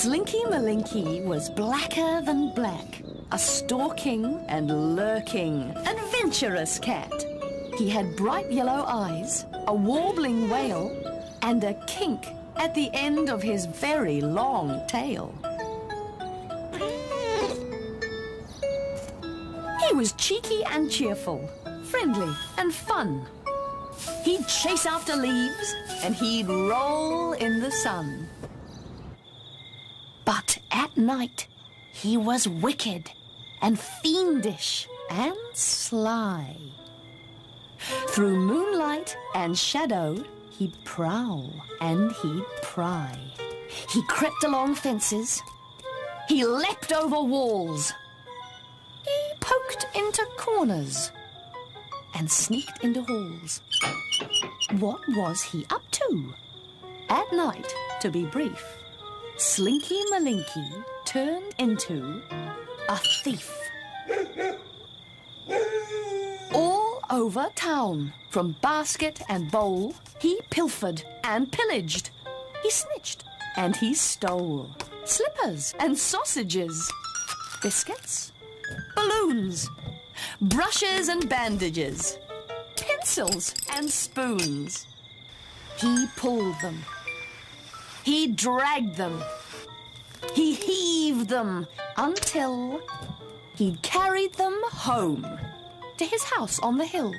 Slinky Malinky was blacker than black, a stalking and lurking, adventurous cat. He had bright yellow eyes, a warbling wail, and a kink at the end of his very long tail. He was cheeky and cheerful, friendly and fun. He'd chase after leaves and he'd roll in the sun. But at night, he was wicked and fiendish and sly. Through moonlight and shadow, he'd prowl and he'd pry. He crept along fences. He leapt over walls. He poked into corners and sneaked into halls. What was he up to? At night, to be brief, Slinky Malinky turned into a thief. All over town, from basket and bowl, he pilfered and pillaged. He snitched and he stole slippers and sausages, biscuits, balloons, brushes and bandages, pencils and spoons. He pulled them. He dragged them. He heaved them until he'd carried them home to his house on the hill.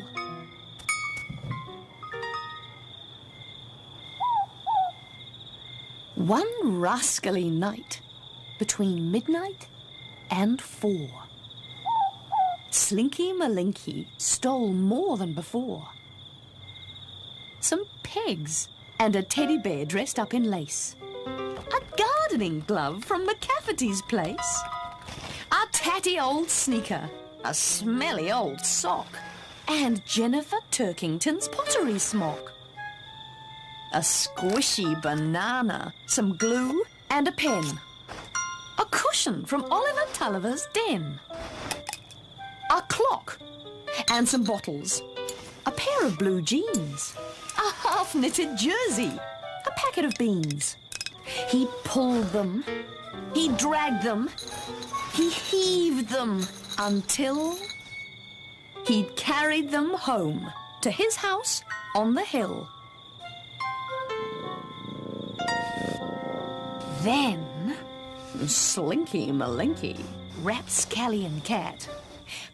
One rascally night, between midnight and 4, Slinky Malinky stole more than before. Some pigs and a teddy bear dressed up in lace, a gardening glove from McCafferty's place, a tatty old sneaker, a smelly old sock, and Jennifer Turkington's pottery smock. A squishy banana, some glue and a pen, a cushion from Oliver Tulliver's den, a clock and some bottles, a pair of blue jeans, a half-knitted jersey, a packet of beans. He pulled them, he dragged them, he heaved them until he'd carried them home to his house on the hill. Then Slinky Malinky, rapscallion cat,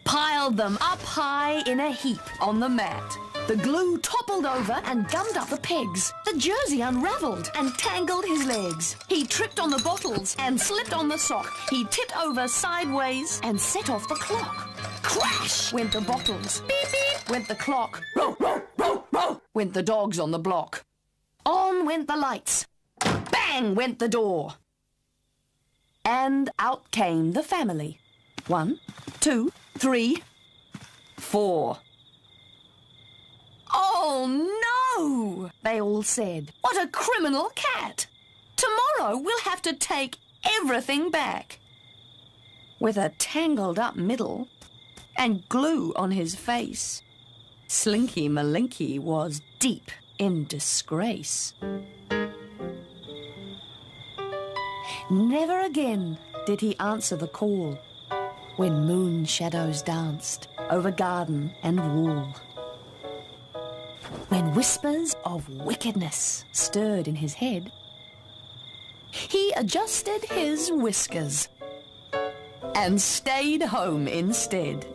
piled them up high in a heap on the mat. The glue toppled over and gummed up the pegs. The jersey unravelled and tangled his legs. He tripped on the bottles and slipped on the sock. He tipped over sideways and set off the clock. Crash went the bottles. Beep, beep went the clock. Row, row, row, row went the dogs on the block. On went the lights. Bang went the door. And out came the family. 1, 2, 3, 4. "Oh, no!" they all said. "What a criminal cat! Tomorrow we'll have to take everything back." With a tangled-up middle and glue on his face, Slinky Malinky was deep in disgrace. Never again did he answer the call when moon shadows danced over garden and wall. When whispers of wickedness stirred in his head, he adjusted his whiskers and stayed home instead.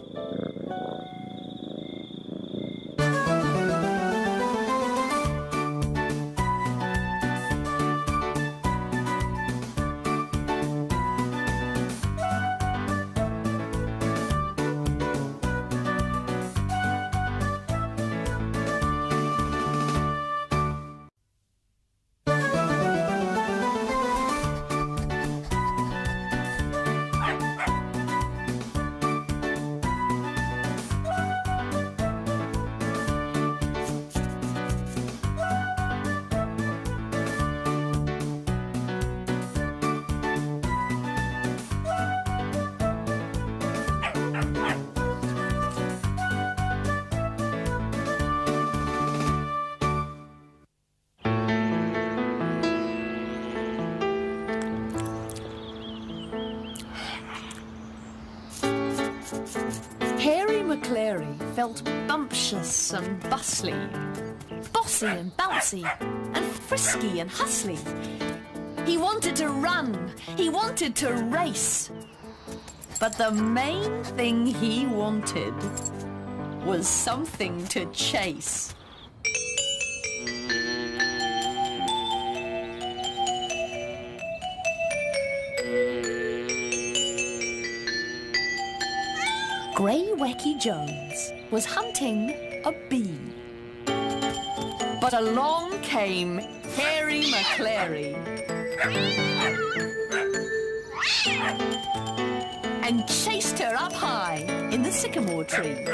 Maclary felt bumptious and bustly, bossy and bouncy, and frisky and hustly. He wanted to run, he wanted to race, but the main thing he wanted was something to chase. Grey Wacky Jones was hunting a bee. But along came Hairy Maclary and chased her up high in the sycamore tree.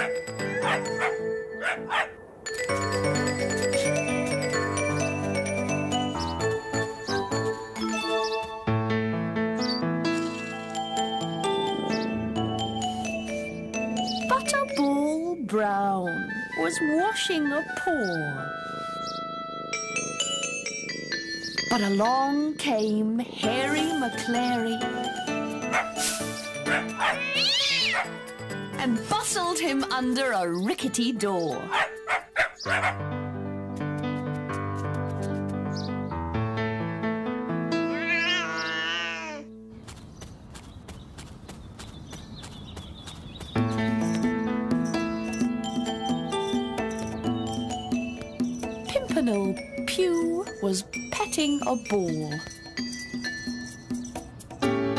Butterball Brown was washing a paw. But along came Hairy Maclary and bustled him under a rickety door. Pimpernel Pew was petting a ball.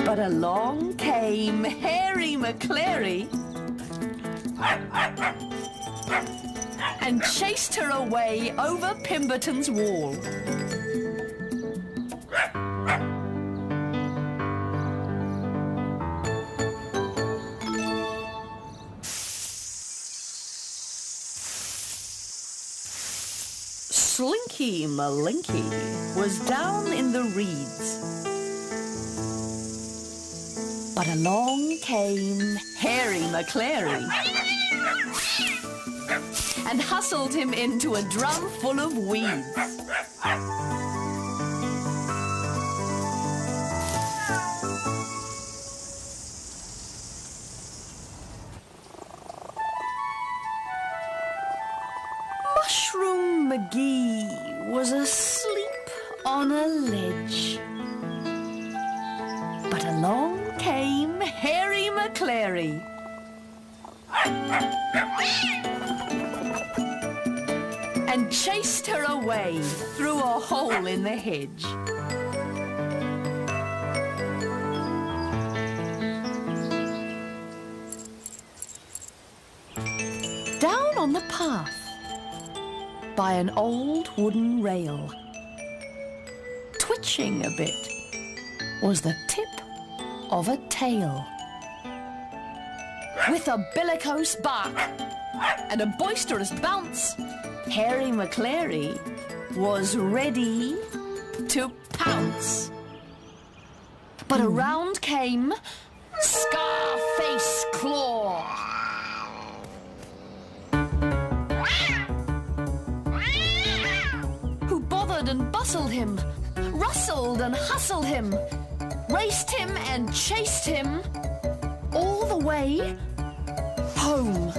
But along came Hairy Maclary and chased her away over Pemberton's wall. Slinky Malinky was down in the reeds. But along came Hairy Maclary and hustled him into a drum full of weeds. Mushroom McGee was asleep on a ledge. But along came Hairy Maclary and chased her away through a hole in the hedge. Down on the path, by an old wooden rail, twitching a bit, was the tip of a tail. With a bellicose bark and a boisterous bounce, Hairy Maclary was ready to pounce. But around came Scarface Claw, who bothered and bustled him, rustled and hustled him, raced him and chased him all the way home.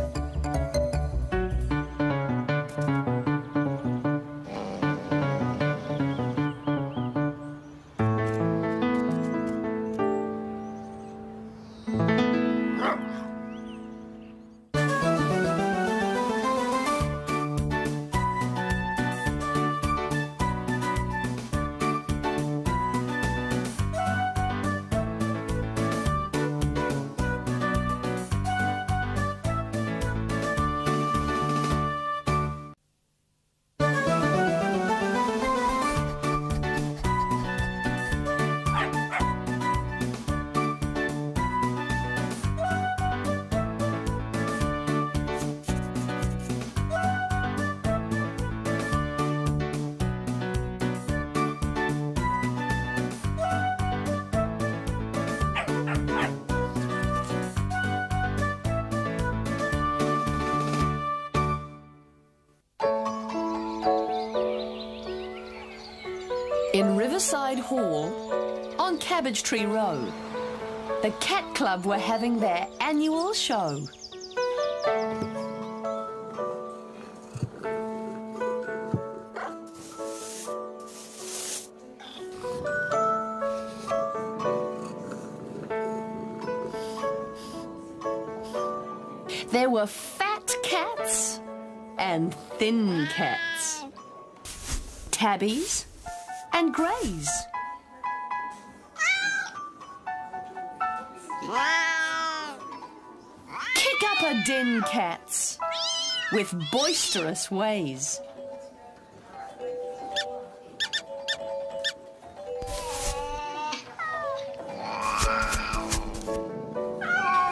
In Riverside Hall, on Cabbage Tree Row, the Cat Club were having their annual show. There were fat cats and thin cats, tabbies and greys. Kick-up-a-din cats with boisterous ways.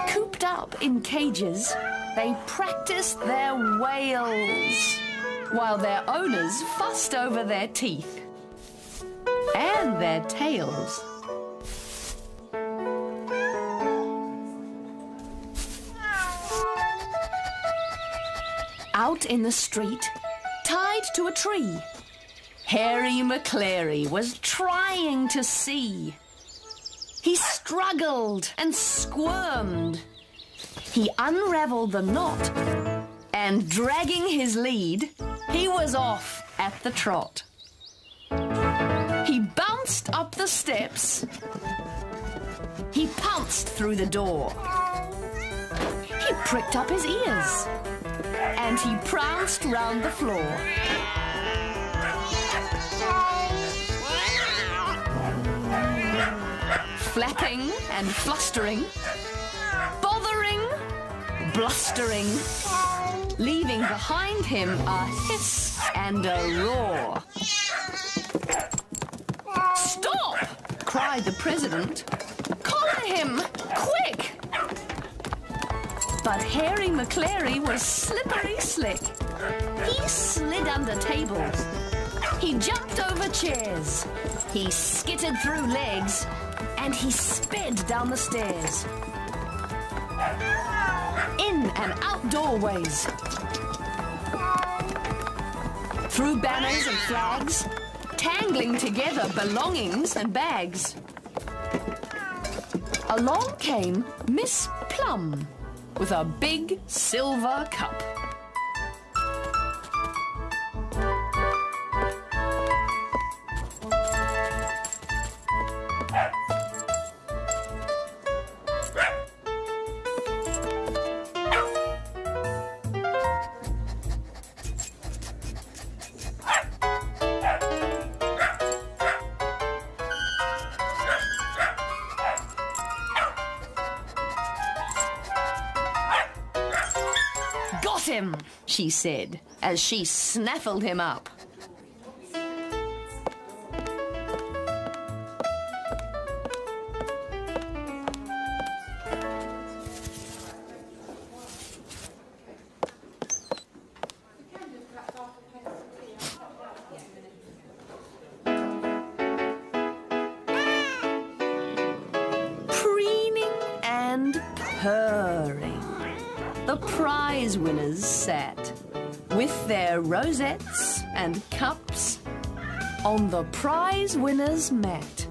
Cooped up in cages, they practiced their wails, while their owners fussed over their teeth and their tails. Out in the street, tied to a tree, Hairy Maclary was trying to see. He struggled and squirmed. He unravelled the knot, and dragging his lead, he was off at the trot. He bounced up the steps. He pounced through the door. He pricked up his ears, and he pranced round the floor. Flapping and flustering, bothering, blustering, leaving behind him a hiss and a roar. "Stop!" cried the president. "Collar him, quick!" But Hairy Maclary was slippery slick. He slid under tables. He jumped over chairs. He skittered through legs, and he sped down the stairs. In and out doorways. Through banners and flags, tangling together belongings and bags. Along came Miss Plum with a big silver cup. "Got him," she said, as she snaffled him up. Preening and purring, the prize winners sat, with their rosettes and cups, on the prize winners' mat.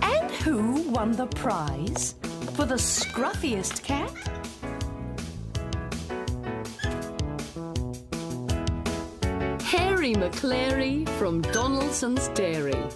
And who won the prize for the scruffiest cat? Hairy Maclary from Donaldson's Dairy.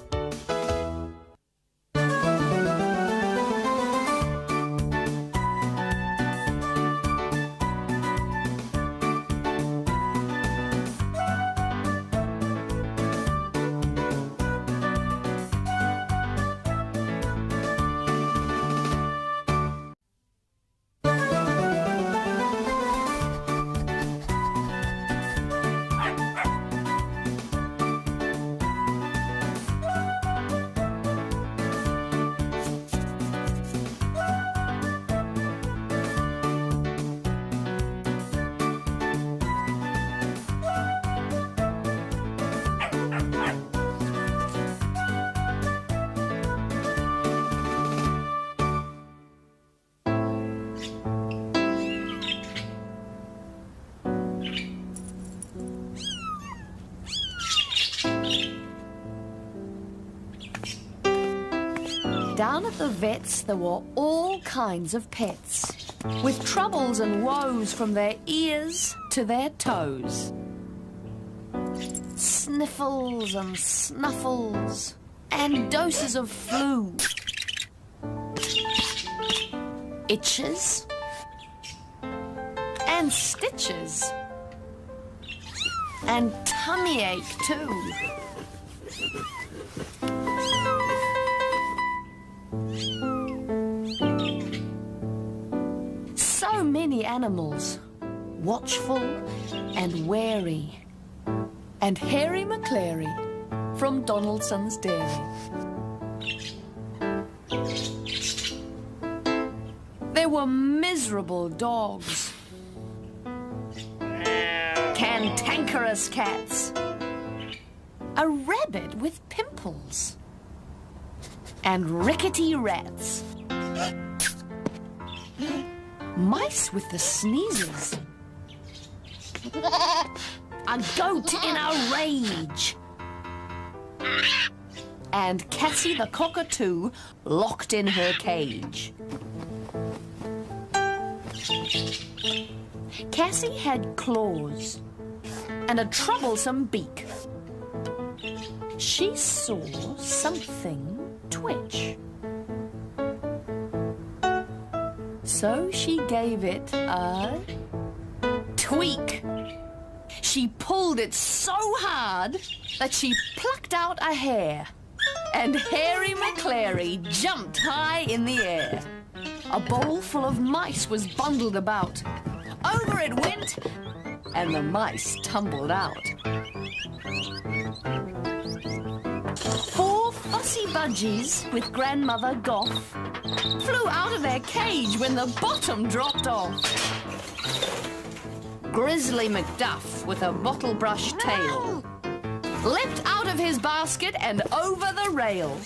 Down at the vet's there were all kinds of pets, with troubles and woes from their ears to their toes. Sniffles and snuffles and doses of flu. itches and stitches and tummy ache too. So many animals, watchful and wary. And Harry Maclary from Donaldson's Dairy. There were miserable dogs, cantankerous cats, a rabbit with pimples, and rickety rats, mice with the sneezes, a goat in a rage, and Cassie the cockatoo locked in her cage. Cassie had claws and a troublesome beak. She saw something twitch. So she gave it a tweak. She pulled it so hard that she plucked out a hair, and Harry Maclary jumped high in the air. A bowl full of mice was bundled about. Over it went, and the mice tumbled out. 4 fussy budgies with Grandmother Goff flew out of their cage when the bottom dropped off. Grizzly Macduff with a bottle brush tail leapt out of his basket and over the rail.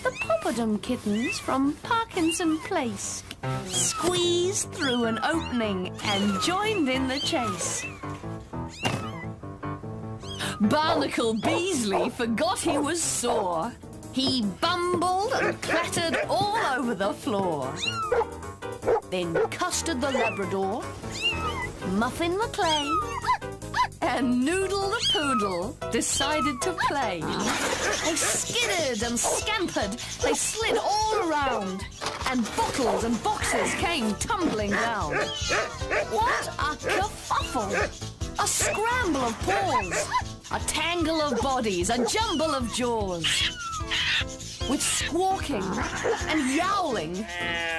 The Popperdom kittens from Parkinson Place squeezed through an opening and joined in the chase. Barnacle Beasley forgot he was sore. He bumbled and clattered all over the floor. Then Custard the Labrador, Muffin Maclay, and Noodle the Poodle decided to play. They skidded and scampered, they slid all around, and bottles and boxes came tumbling down. What a kerfuffle! A scramble of paws, a tangle of bodies, a jumble of jaws. With squawking and yowling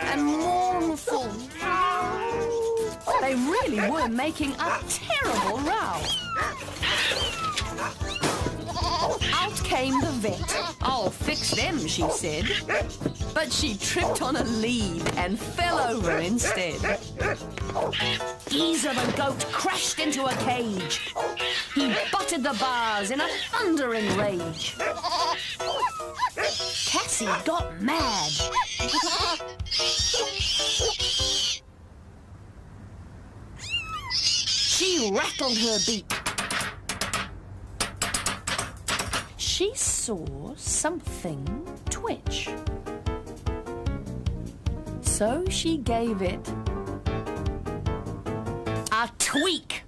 and mournful, they really were making a terrible row. Out came the vet. "I'll fix them," she said. But she tripped on a lead and fell over instead. Geezer the goat crashed into a cage. He butted the bars in a thundering rage. Cassie got mad. She rattled her beak. She saw something twitch. So she gave it a tweak.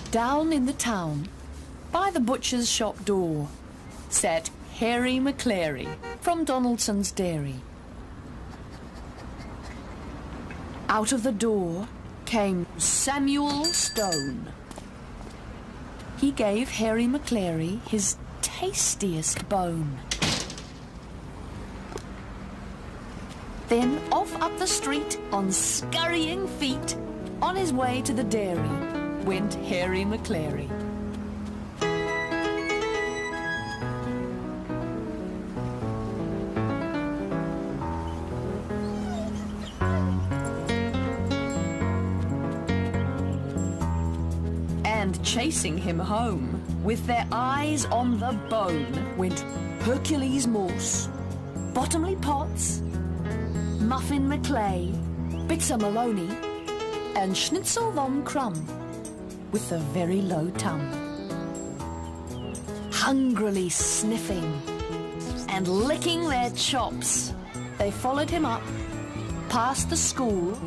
Down in the town, by the butcher's shop door, sat Harry Maclary from Donaldson's dairy. Out of the door came Samuel Stone. He gave Harry Maclary his tastiest bone. Then off up the street on scurrying feet, on his way to the dairy, went Harry Maclary. And chasing him home, with their eyes on the bone, went Hercules Morse, Bottomley Potts, Muffin Maclay, Bitzer Maloney, and Schnitzel von Krumm, with the very low tongue. Hungrily sniffing and licking their chops, they followed him up, past the school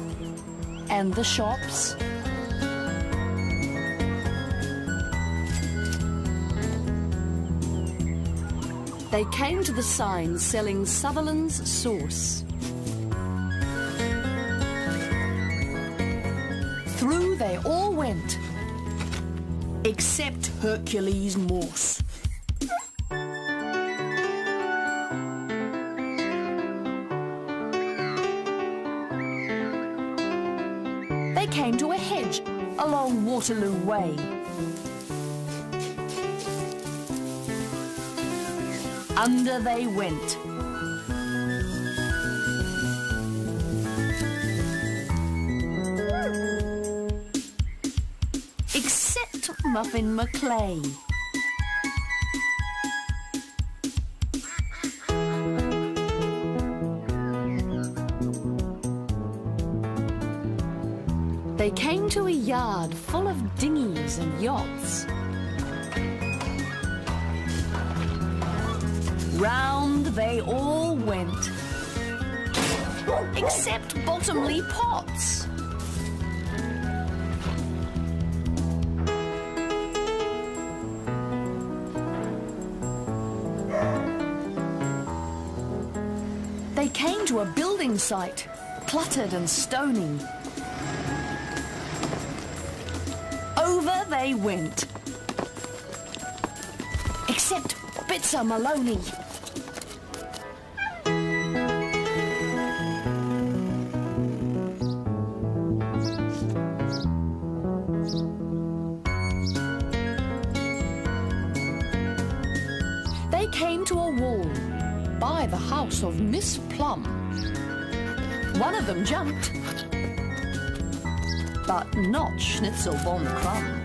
and the shops. They came to the sign selling Sutherland's sauce. Through they all went, except Hercules Morse. They came to a hedge along Waterloo Way. Under they went. Except Muffin Maclay. They came to a yard full of dinghies and yachts. Round they all went, except Bottomley Potts. They came to a building site, cluttered and stony. Over they went, except Bitzer Maloney. They came to a wall by the house of Miss Plum. One of them jumped, but not Schnitzel von Krumm.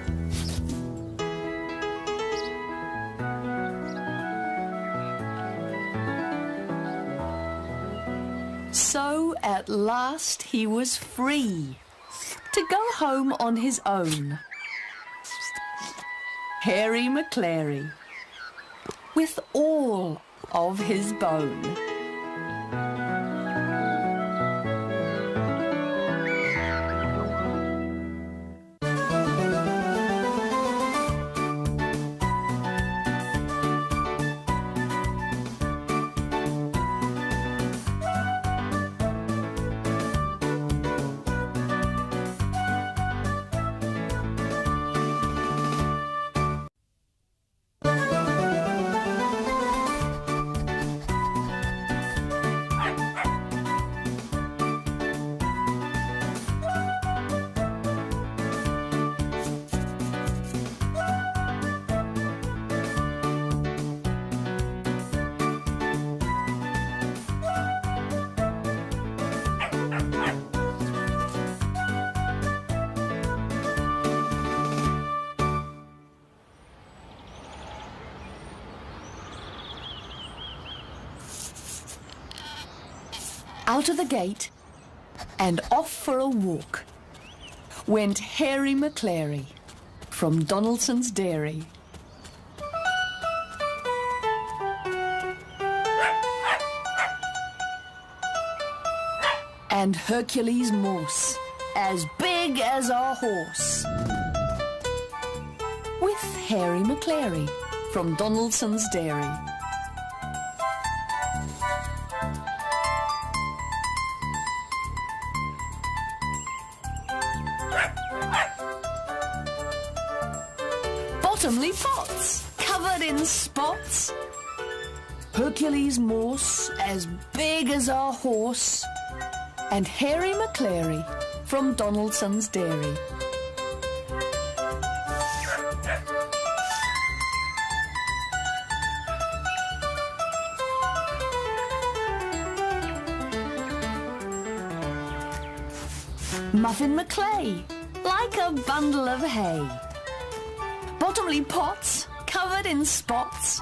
So at last he was free to go home on his own. Harry Maclary, with all of his bone. Out of the gate and off for a walk went Harry Maclary from Donaldson's dairy. And Hercules Morse, as big as a horse, with Harry Maclary from Donaldson's dairy. bottomly pots, covered in spots. Hercules Morse, as big as a horse. And Harry Maclary from Donaldson's Dairy. Muffin Maclay, like a bundle of hay. Bottomly pots, covered in spots.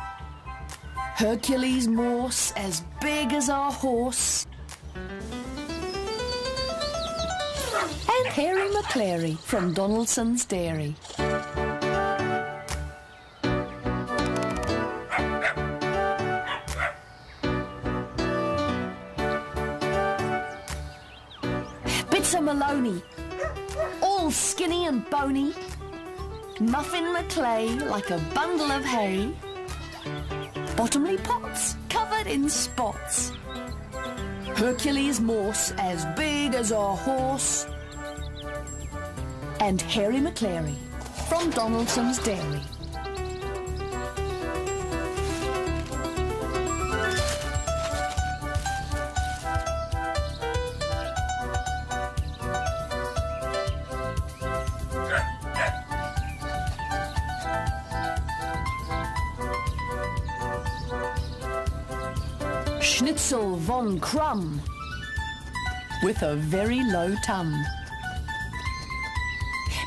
Hercules Morse, as big as a horse. And Harry Maclary from Donaldson's Dairy. Bits of Maloney, all skinny and bony. Muffin Maclay, like a bundle of hay. Bottomly pots, covered in spots. Hercules Morse, as big as a horse. And Harry Maclary from Donaldson's Dairy. Schnitzel von Krumm, with a very low tum.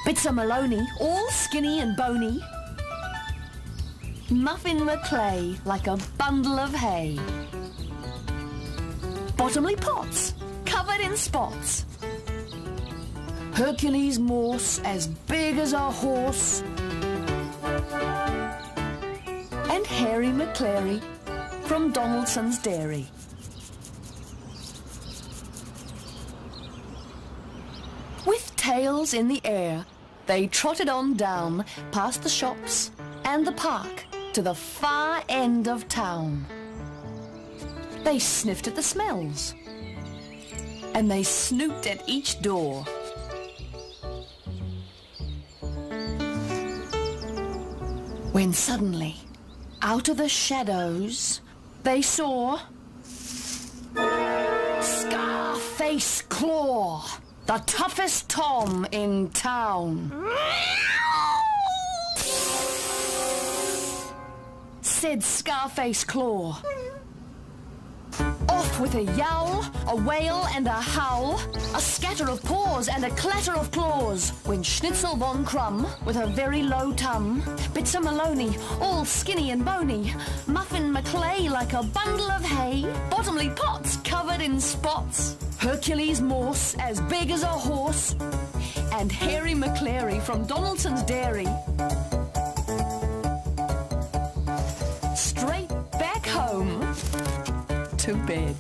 Bits of Maloney, all skinny and bony. Muffin Maclay, like a bundle of hay. Bottomly pots, covered in spots. Hercules Morse, as big as a horse. And Harry Maclary from Donaldson's Dairy. With tails in the air, they trotted on down past the shops and the park to the far end of town. They sniffed at the smells and they snooped at each door. When suddenly, out of the shadows, they saw Scarface Claw, the toughest Tom in town. Said Scarface Claw. Off with a yowl, a wail and a howl, a scatter of paws and a clatter of claws, when Schnitzel von Krumm, with a very low tum, Bits of Maloney, all skinny and bony, Muffin Maclay, like a bundle of hay, Bottomly pots, covered in spots, Hercules Morse, as big as a horse, and Harry Maclary from Donaldson's Dairy, straight back home to bed.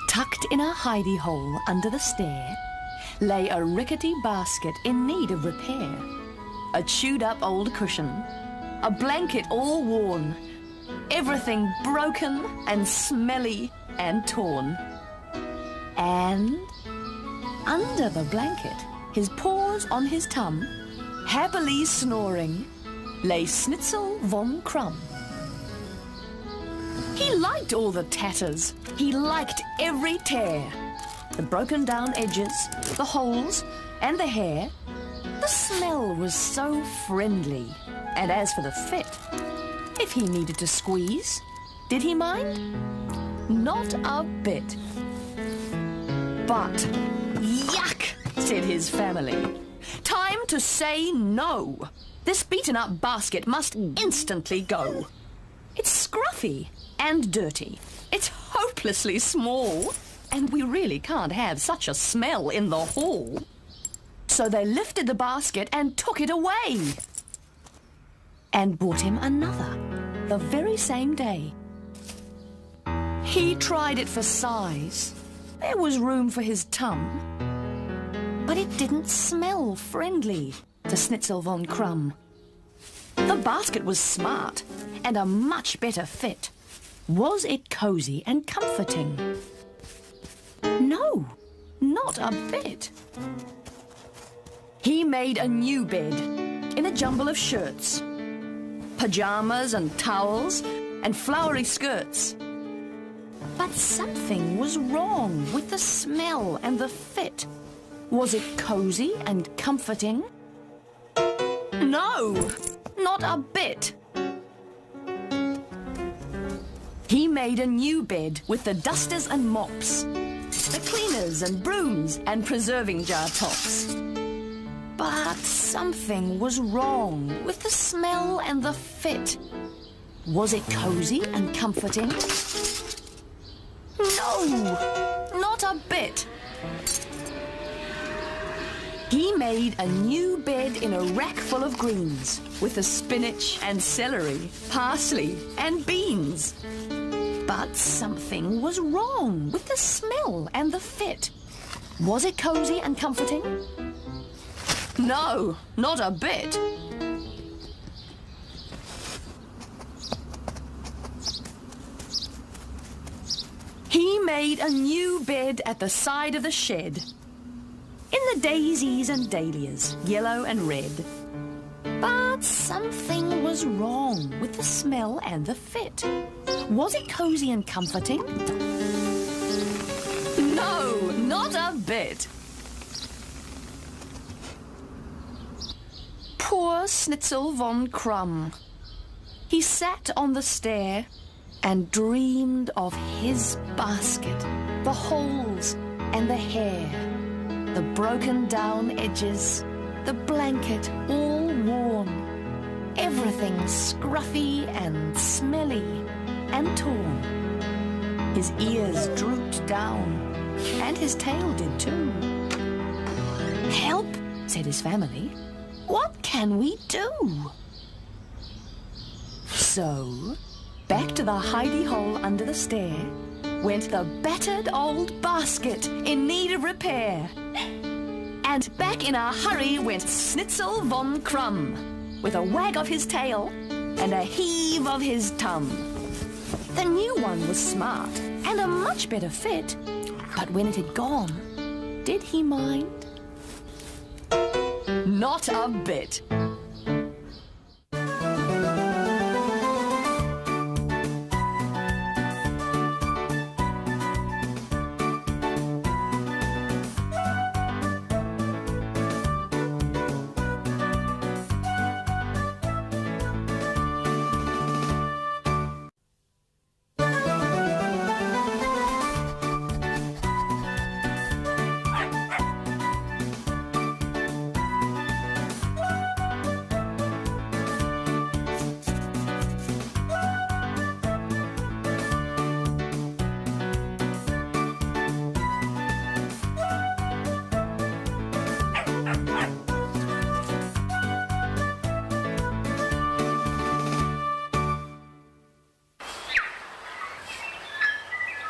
Tucked in a hidey hole under the stair lay a rickety basket in need of repair, a chewed-up old cushion, a blanket all worn, everything broken and smelly and torn. And under the blanket, his paws on his tum, happily snoring, lay Schnitzel von Krumm. He liked all the tatters. He liked every tear. The broken down edges, the holes, and the hair. The smell was so friendly. And as for the fit, if he needed to squeeze, did he mind? Not a bit. But, yuck, said his family. Time to say no. This beaten-up basket must instantly go. It's scruffy and dirty. It's hopelessly small. And we really can't have such a smell in the hall. So they lifted the basket and took it away. And bought him another, the very same day. He tried it for size. There was room for his tum. But it didn't smell friendly to Schnitzel von Krumm. The basket was smart and a much better fit. Was it cozy and comforting? No, not a bit. He made a new bed in a jumble of shirts, pajamas and towels and flowery skirts. But something was wrong with the smell and the fit. Was it cozy and comforting? No, not a bit. He made a new bed with the dusters and mops, the cleaners and brooms and preserving jar tops. But something was wrong with the smell and the fit. Was it cozy and comforting? No, not a bit. He made a new bed in a rack full of greens, with the spinach and celery, parsley and beans. But something was wrong with the smell and the fit. Was it cozy and comforting? No, not a bit. He made a new bed at the side of the shed, in the daisies and dahlias, yellow and red. But something was wrong with the smell and the fit. Was it cozy and comforting? No, not a bit. Poor Schnitzel von Krumm. He sat on the stair and dreamed of his basket, the holes and the hair, the broken down edges, the blanket all worn, everything scruffy and smelly and torn. His ears drooped down, and his tail did too. Help, said his family. What can we do? So, back to the hidey hole under the stair went the battered old basket in need of repair. And back in a hurry went Schnitzel von Krumm, with a wag of his tail and a heave of his tum. The new one was smart and a much better fit, but when it had gone, did he mind? Not a bit.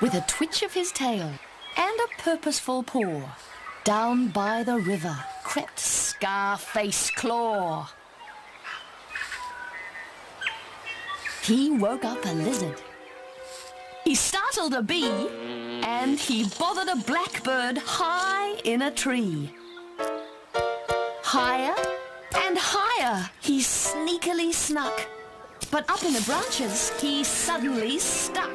With a twitch of his tail and a purposeful paw, down by the river crept Scarface Claw. He woke up a lizard. He startled a bee, and he bothered a blackbird high in a tree. Higher and higher he sneakily snuck, but up in the branches he suddenly stuck.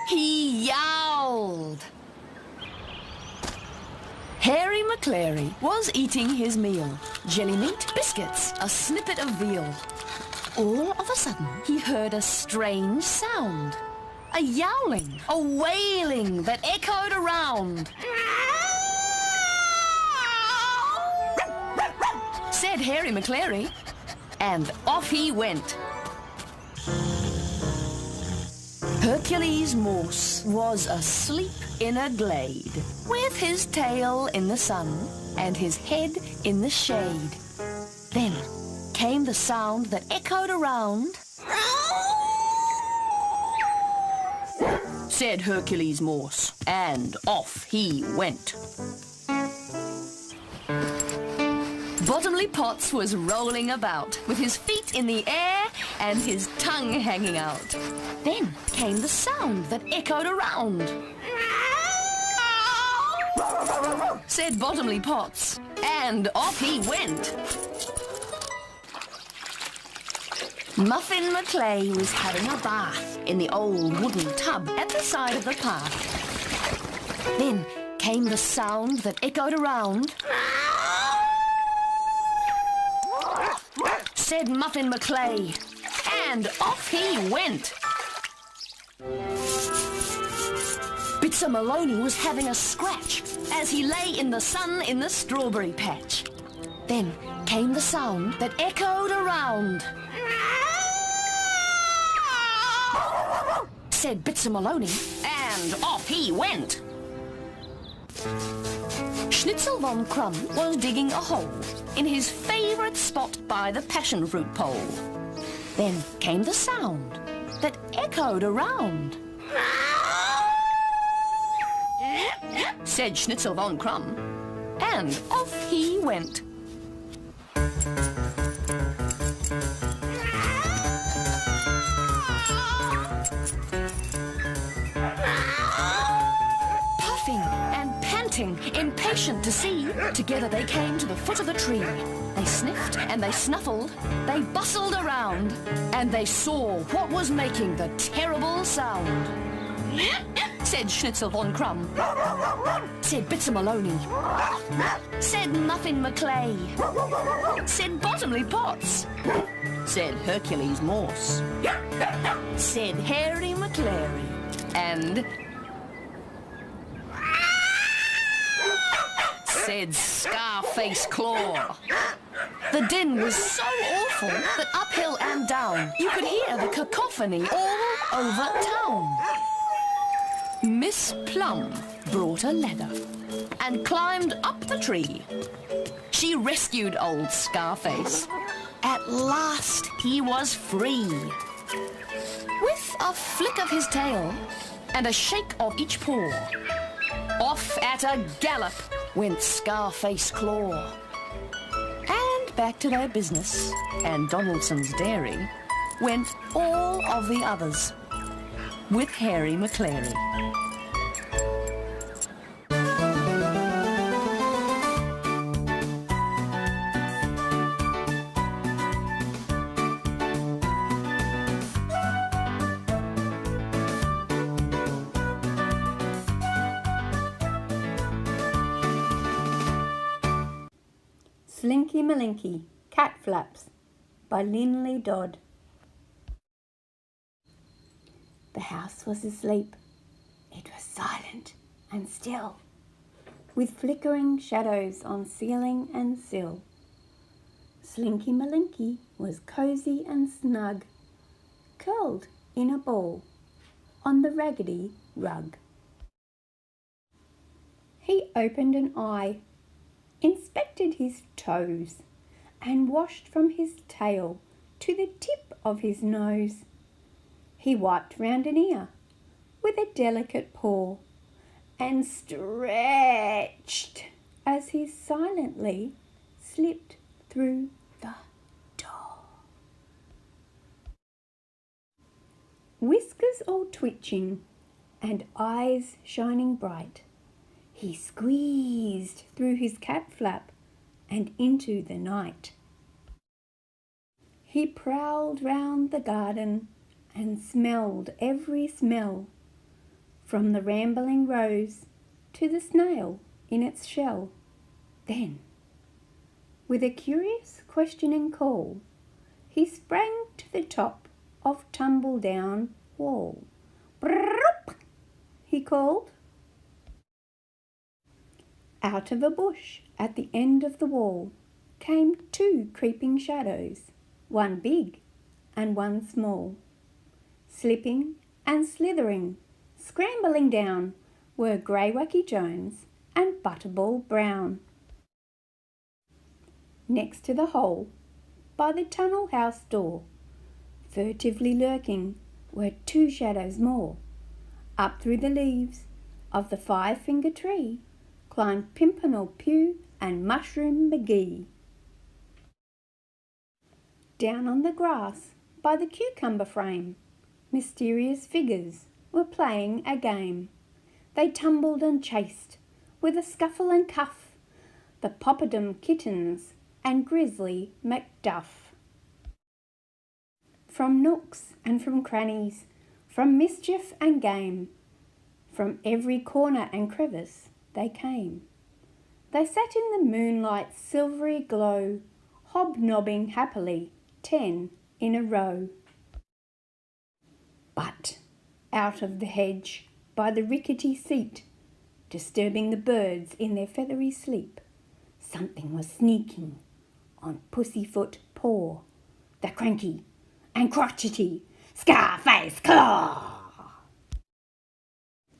He yowled. Hairy Maclary was eating his meal. Jelly meat, biscuits, a snippet of veal. All of a sudden, he heard a strange sound. a yowling, a wailing that echoed around. Said Harry Maclary, and off he went. Hercules Morse was asleep in a glade, with his tail in the sun and his head in the shade. Then came the sound that echoed around. Said Hercules Morse, and off he went. Bottomly Potts was rolling about, with his feet in the air and his tongue hanging out. Then came the sound that echoed around. Said Bottomly Potts, and off he went. Muffin Maclay was having a bath in the old wooden tub at the side of the path. Then came the sound that echoed around. Said Muffin Maclay, and off he went. Bitzer Maloney was having a scratch as he lay in the sun in the strawberry patch. Then came the sound that echoed around. Said Bitzer Maloney, and off he went. Schnitzel von Krumm was digging a hole in his favourite spot by the passion fruit pole. Then came the sound that echoed around. Said Schnitzel von Krumm, and off he went. Impatient to see, together they came to the foot of the tree. They sniffed and they snuffled, they bustled around, and they saw what was making the terrible sound. Said Schnitzel von Krumm, said Bitzer Maloney, said Muffin Maclay, said Bottomly Potts, said Hercules Morse, said Harry Maclary, and said Scarface Claw. The din was so awful that uphill and down you could hear the cacophony all over town. Miss Plum brought a ladder and climbed up the tree. She rescued old Scarface. At last he was free. With a flick of his tail and a shake of each paw, off at a gallop went Scarface Claw. And back to their business, and Donaldson's dairy, went all of the others, with Harry Maclary. Slinky Malinky, Cat Flaps by Linley Dodd. The house was asleep. It was silent and still, with flickering shadows on ceiling and sill. Slinky Malinky was cosy and snug, curled in a ball on the raggedy rug. He opened an eye, inspected his toes, and washed from his tail to the tip of his nose. He wiped round an ear with a delicate paw and stretched as he silently slipped through the door. Whiskers all twitching and eyes shining bright, he squeezed through his cat flap and into the night. He prowled round the garden and smelled every smell, from the rambling rose to the snail in its shell. Then, with a curious questioning call, he sprang to the top of Tumble Down Wall, "Brrrp," he called. Out of a bush at the end of the wall came two creeping shadows, one big and one small. Slipping and slithering, scrambling down, were Greywacky Jones and Butterball Brown. Next to the hole, by the tunnel house door, furtively lurking, were two shadows more. Up through the leaves of the five-finger tree climbed Pimpernel Pew and Mushroom McGee. Down on the grass by the cucumber frame, mysterious figures were playing a game. They tumbled and chased, with a scuffle and cuff, the Popperdom kittens and Grizzly Macduff. From nooks and from crannies, from mischief and game, from every corner and crevice they came. They sat in the moonlight's silvery glow, hobnobbing happily, 10 in a row. But out of the hedge, by the rickety seat, disturbing the birds in their feathery sleep, something was sneaking on Pussyfoot Paw, the cranky and crotchety Scarface Claw.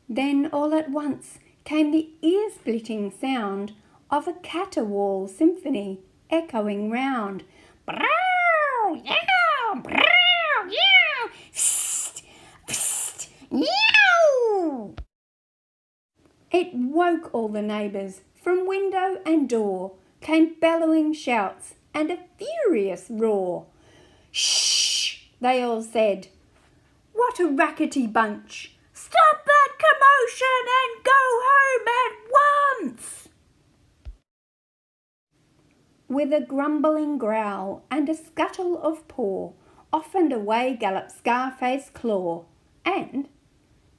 Then all at once came the ear-splitting sound of a caterwaul symphony echoing round. Brow, yow, brow, yow, psst, psst, yow. It woke all the neighbours. From window and door came bellowing shouts and a furious roar. "Shh!" they all said. "What a rackety bunch! Stop that commotion and go home at once!" With a grumbling growl and a scuttle of paw, off and away galloped Scarface Claw, and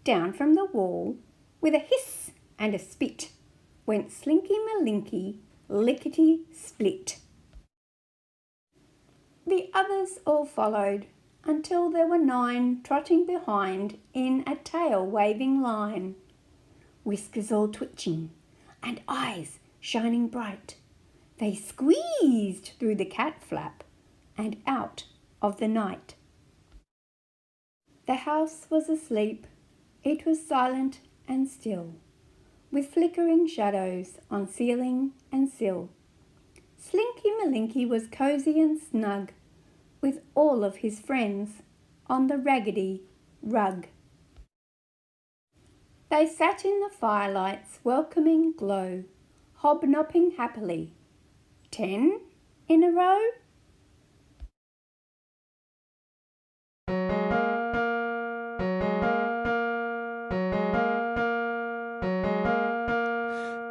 down from the wall, with a hiss and a spit, went Slinky Malinky, lickety-split. The others all followed, until there were 9 trotting behind in a tail-waving line, whiskers all twitching and eyes shining bright. They squeezed through the cat flap and out of the night. The house was asleep. It was silent and still, with flickering shadows on ceiling and sill. Slinky Malinky was cosy and snug, with all of his friends on the raggedy rug. They sat in the firelight's welcoming glow, hobnobbing happily, 10 in a row.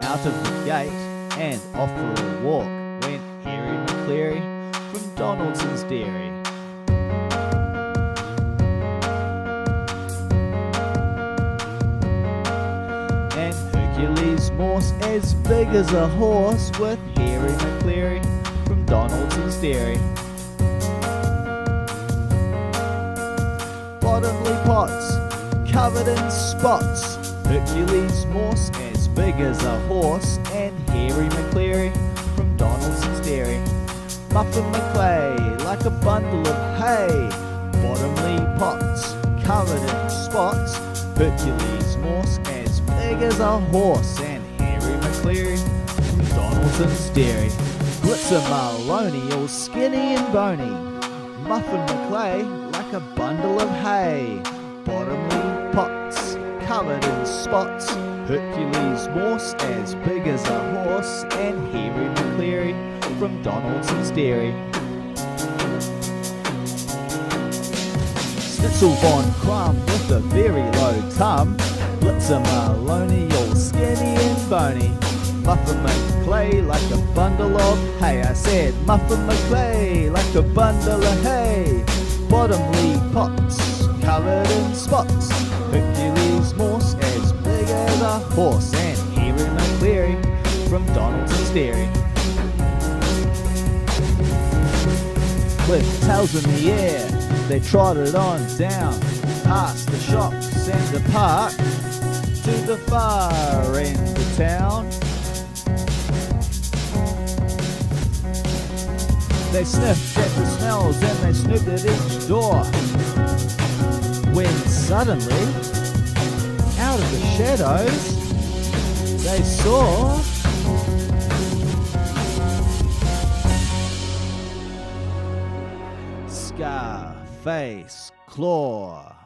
Out of the gate and off for a walk went Harry Maclary from Donaldson's Dairy. And Hercules Morse as big as a horse with Harry Maclary from Donaldson's Dairy. Bottomly pots covered in spots, Hercules Morse as big as a horse, and Harry Maclary from Donaldson's Dairy. Muffin McClay like a bundle of hay, bottomly pots covered in spots, Hercules Morse as big as a horse, and Harry Maclary from Donaldson's Dairy. Blitzer Maloney all skinny and bony, Muffin McClay like a bundle of hay, bottomly pots covered in spots, Hercules Morse as big as a horse, and Harry Maclary from Donaldson's Dairy. Schnitzel von Crumb with a very low tum, Blitzer Maloney all skinny and bony, Muffin McClay like a bundle of hay. I said Muffin McClay like a bundle of hay, bottomly pots covered in spots, Hercules Morse as big as a horse, and Harry Maclary from Donaldson's Dairy. With tails in the air, they trotted on down, past the shops and depart to the far end of town. They sniffed at the smells and they snooped at each door, when suddenly, out of the shadows, they saw Scarface Claw,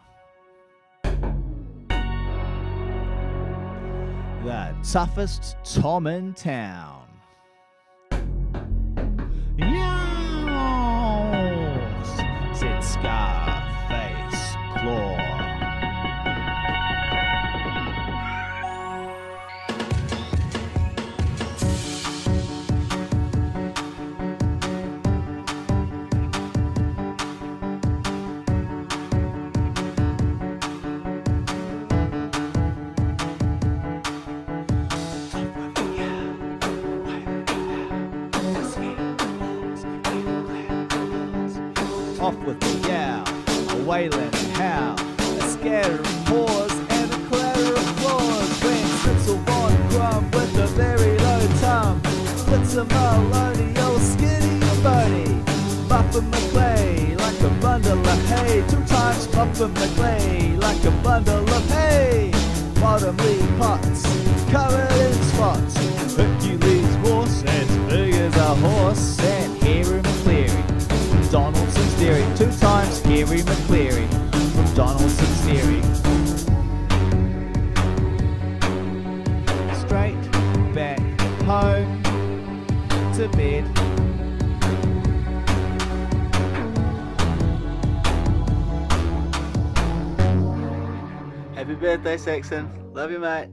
the toughest Tom in town. Yows, said Scarface Claw. Off with the yowl, a wailing and howl, a scatter of paws and a clatter of claws. When Schnitzel Von Crumb with a very low tongue splits a Maloney, old skinny and bony. Muffin Maclary like a bundle of hay, 2 times Muffin Maclary like a bundle of hay. Bottomly pots covered in spots, Hercules horse as big as a horse, and Harry Maclary. Donaldson's Dairy, 2 times Harry Maclary from Donaldson's Dairy. Straight back home to bed. Happy birthday, Saxon. Love you, mate.